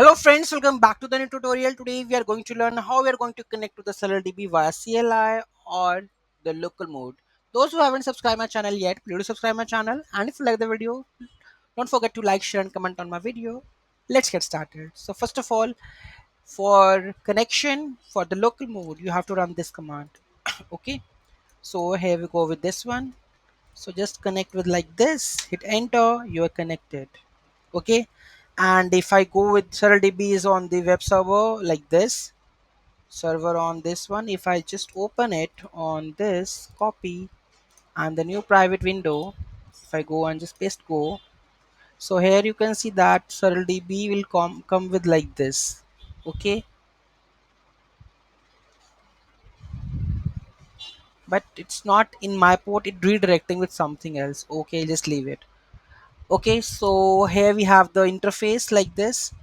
Hello friends, welcome back to the new tutorial. Today we are going to learn how we are going to connect to the SurrealDB via CLI or the local mode. Those who haven't subscribed my channel yet, please do subscribe my channel, and if you like the video, don't forget to like, share and comment on my video. Let's get started. So first of all, for connection for the local mode, you have to run this command. Okay, so here we go with this one. So just connect with like this, hit enter, you are connected. Okay, and if I go with SurrealDB is on the web server like this, server on this one, if I just open it on this copy and the new private window, if I go and just paste go, so here you can see that SurrealDB will come with like this. Okay, but it's not in my port, it redirecting with something else. Okay, just leave it. Okay, so here we have the interface like this,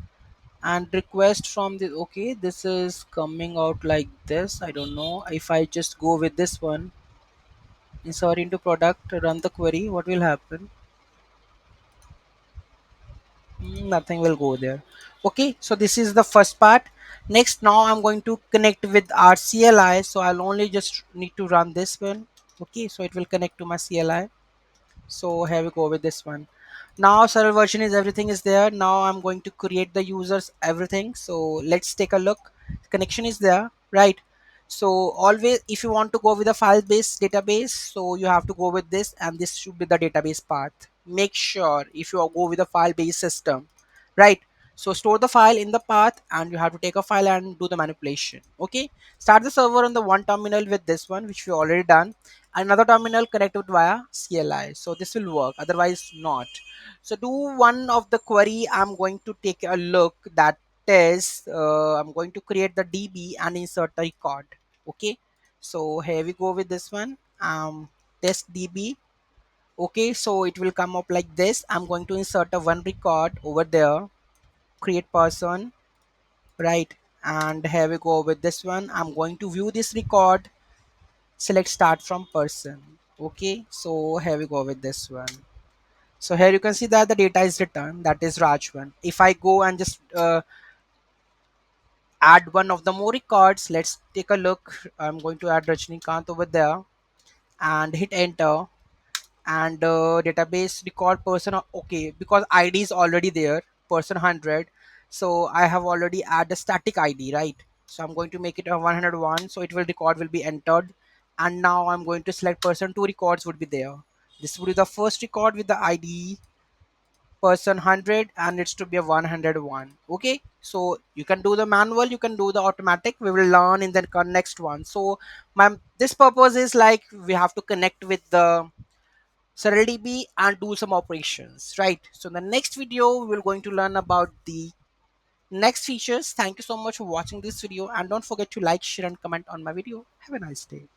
and request from the, okay, this is coming out like this. I don't know if I just go with this one, insert into product, run the query, what will happen? Nothing will go there. Okay, so this is the first part. Next, now I'm going to connect with our CLI, so I'll only just need to run this one. Okay, so it will connect to my CLI. So here we go with this one. Now server version is everything is there. Now I'm going to create the users everything. So let's take a look. Connection is there, right? So always if you want to go with a file based database, so you have to go with this, and this should be the database path. Make sure if you go with a file based system, right? So store the file in the path, and you have to take a file and do the manipulation. Okay, start the server on the one terminal with this one, which we already done. Another terminal connected via CLI, so this will work, otherwise not. So do one of the query. I'm going to take a look, that is I'm going to create the DB and insert the record. Okay, so here we go with this one, test DB. Okay, so it will come up like this. I'm going to insert a one record over there, create person, right? And here we go with this one. I'm going to view this record, select start from person. Okay, so here we go with this one. So here you can see that the data is returned, that is Rajwan. If I go and just add one of the more records, let's take a look. I'm going to add Rajnikant over there and hit enter, and database record person. Okay, because ID is already there, person 100, so I have already add a static ID, right? So I'm going to make it a 101, so it will record will be entered. And now I'm going to select person, two records would be there. This would be the first record with the ID person 100, and it's to be a 101. Okay, so you can do the manual, you can do the automatic, we will learn in the next one. So my this purpose is like we have to connect with the SurrealDB and do some operations, right? So in the next video, we're going to learn about the next features. Thank you so much for watching this video, and don't forget to like, share and comment on my video. Have a nice day.